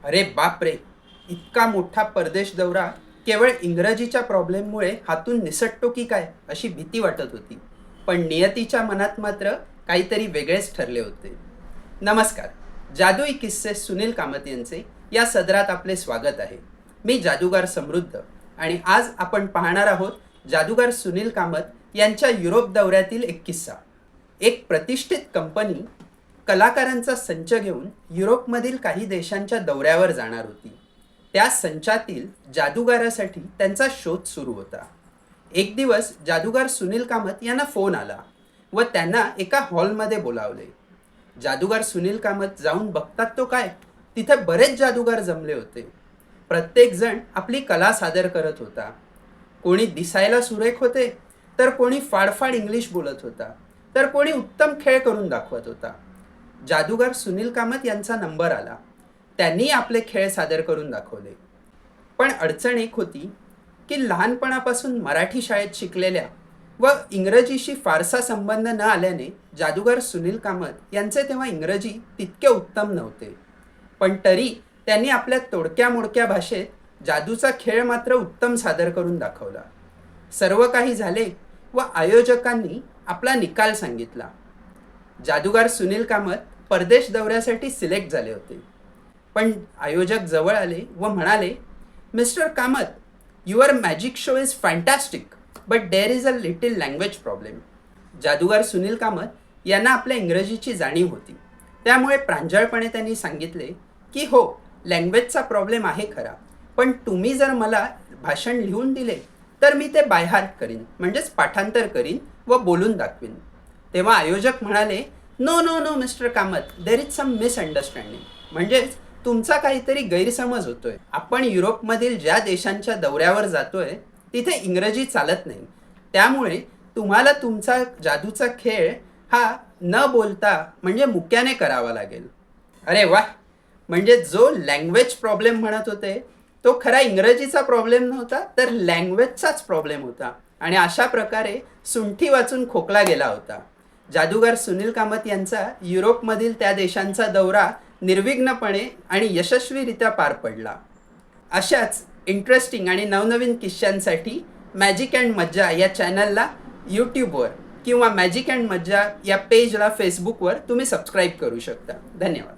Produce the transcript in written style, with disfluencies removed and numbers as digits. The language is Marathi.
अरे बाप रे, इतका मोठा परदेश दौरा केवळ इंग्रजीच्या प्रॉब्लेममुळे हातून निसटतो की काय अशी भीती वाटत होती. पण नियतीच्या मनात मात्र काहीतरी वेगळेच ठरले होते. नमस्कार. जादुई किस्से सुनील कामत यांचे या सदरात आपले स्वागत आहे. मी जादूगार समृद्ध आणि आज आपण पाहणार आहोत जादूगार सुनील कामत यांच्या युरोप दौऱ्यातील एक किस्सा. एक प्रतिष्ठित कंपनी कलाकारांचा संच घेऊन युरोपमधील काही देशांच्या दौऱ्यावर जाणार होती. त्या संचातील जादूगारासाठी त्यांचा शोध सुरू होता. एक दिवस जादूगार सुनील कामत यांना फोन आला व त्यांना एका हॉलमध्ये बोलावले. जादूगार सुनील कामत जाऊन बघतात तो काय, तिथे बरेच जादूगार जमले होते. प्रत्येक जण आपली कला सादर करत होता. कोणी दिसायला सुरेख होते, तर कोणी फाडफाड इंग्लिश बोलत होता, तर कोणी उत्तम खेळ करून दाखवत होता. जादूगार सुनील कामत यांचा नंबर आला. त्यांनी आपले खेळ सादर करून दाखवले. पण अडचण एक होती की लहानपणापासून मराठी शाळेत शिकलेल्या व इंग्रजीशी फारसा संबंध न आल्याने जादूगार सुनील कामत यांचे तेव्हा इंग्रजी तितके उत्तम नव्हते. पण तरी त्यांनी आपल्या तोडक्या मोडक्या भाषेत जादूचा खेळ मात्र उत्तम सादर करून दाखवला. सर्व काही झाले व आयोजकांनी आपला निकाल सांगितला. जादूगार सुनील कामत परदेश दौऱ्यासाठी सिलेक्ट झाले होते. पण आयोजक जवळ आले व म्हणाले, mister Kamat, your magic show is fantastic, but there is a little language problem. जादूगार सुनील कामत यांना आपल्या इंग्रजीची जाणीव होती. त्यामुळे प्रांजळपणे त्यांनी सांगितले की हो, लँग्वेजचा प्रॉब्लेम आहे खरा, पण तुम्ही जर मला भाषण लिहून दिले तर मी ते बाय हार्ट करीन, म्हणजेच पाठांतर करीन व बोलून दाखवीन. तेव्हा आयोजक म्हणाले, no no no mister Kamat, there is some misunderstanding. म्हणजेच तुमचा काहीतरी गैरसमज होतोय. आपण युरोपमधील ज्या देशांच्या दौऱ्यावर जातोय तिथे इंग्रजी चालत नाही. त्यामुळे तुम्हाला तुमचा जादूचा खेळ हा न बोलता म्हणजे मुक्याने करावा लागेल. अरे वा, म्हणजे जो लँग्वेज प्रॉब्लेम म्हणत होते तो खरा इंग्रजीचा प्रॉब्लेम नव्हता, तर लँग्वेजचाच प्रॉब्लेम होता. आणि अशा प्रकारे सुंठी वाचून खोकला गेला होता. जादूगार सुनील कामत यांचा युरोपमधील त्या देशांचा दौरा निर्विघ्नपणे आणि यशस्वीरित्या पार पडला. अशाच इंटरेस्टिंग आणि नवनवीन किस्स्यांसाठी मॅजिक अँड मज्जा या चॅनलला यूट्यूबवर किंवा मॅजिक अँड मज्जा या पेजला फेसबुकवर तुम्ही सबस्क्राईब करू शकता. धन्यवाद.